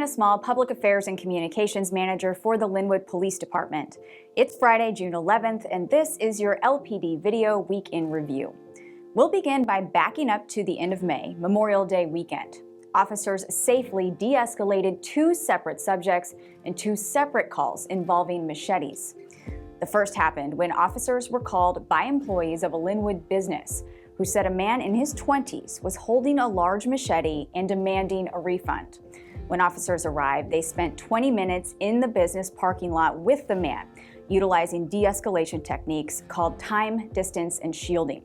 Small, Public Affairs and Communications Manager for the Lynnwood Police Department. It's Friday, June 11th, and this is your LPD Video Week in Review. We'll begin by backing up to the end of May, Memorial Day weekend. Officers safely de-escalated two separate subjects in two separate calls involving machetes. The first happened when officers were called by employees of a Lynnwood business who said a man in his 20s was holding a large machete and demanding a refund. When officers arrived, they spent 20 minutes in the business parking lot with the man, utilizing de-escalation techniques called time, distance, and shielding.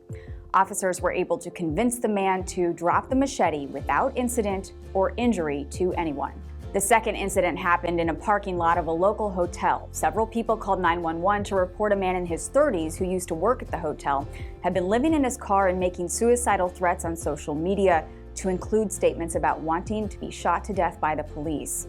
Officers were able to convince the man to drop the machete without incident or injury to anyone. The second incident happened in a parking lot of a local hotel. Several people called 911 to report a man in his 30s who used to work at the hotel had been living in his car and making suicidal threats on social media, to include statements about wanting to be shot to death by the police.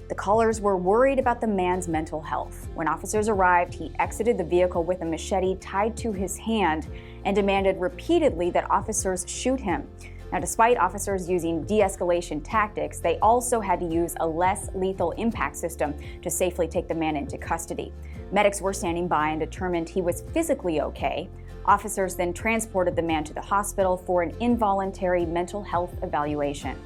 The callers were worried about the man's mental health. When officers arrived, he exited the vehicle with a machete tied to his hand and demanded repeatedly that officers shoot him. Now, despite officers using de-escalation tactics, they also had to use a less lethal impact system to safely take the man into custody. Medics were standing by and determined he was physically okay. Officers then transported the man to the hospital for an involuntary mental health evaluation.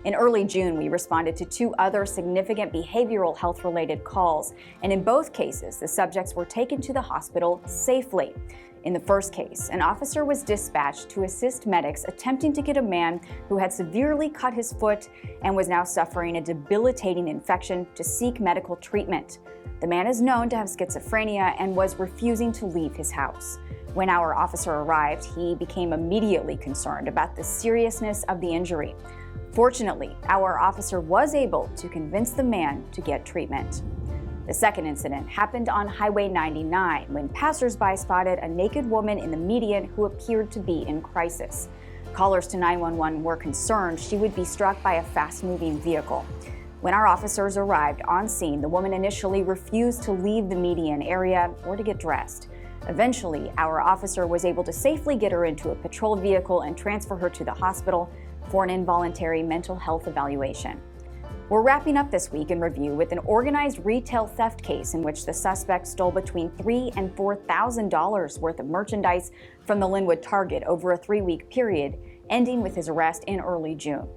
In early June, we responded to two other significant behavioral health-related calls, and in both cases, the subjects were taken to the hospital safely. In the first case, an officer was dispatched to assist medics attempting to get a man who had severely cut his foot and was now suffering a debilitating infection to seek medical treatment. The man is known to have schizophrenia and was refusing to leave his house. When our officer arrived, he became immediately concerned about the seriousness of the injury. Fortunately, our officer was able to convince the man to get treatment. The second incident happened on Highway 99 when passersby spotted a naked woman in the median who appeared to be in crisis. Callers to 911 were concerned she would be struck by a fast-moving vehicle. When our officers arrived on scene, the woman initially refused to leave the median area or to get dressed. Eventually, our officer was able to safely get her into a patrol vehicle and transfer her to the hospital for an involuntary mental health evaluation. We're wrapping up this week in review with an organized retail theft case in which the suspect stole between $3,000 and $4,000 worth of merchandise from the Lynnwood Target over a 3-week period, ending with his arrest in early June.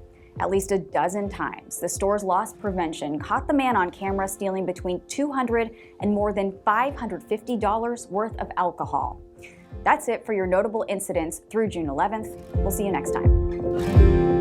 At least a dozen times, the store's loss prevention caught the man on camera stealing between $200 and more than $550 worth of alcohol. That's it for your notable incidents through June 11th. We'll see you next time.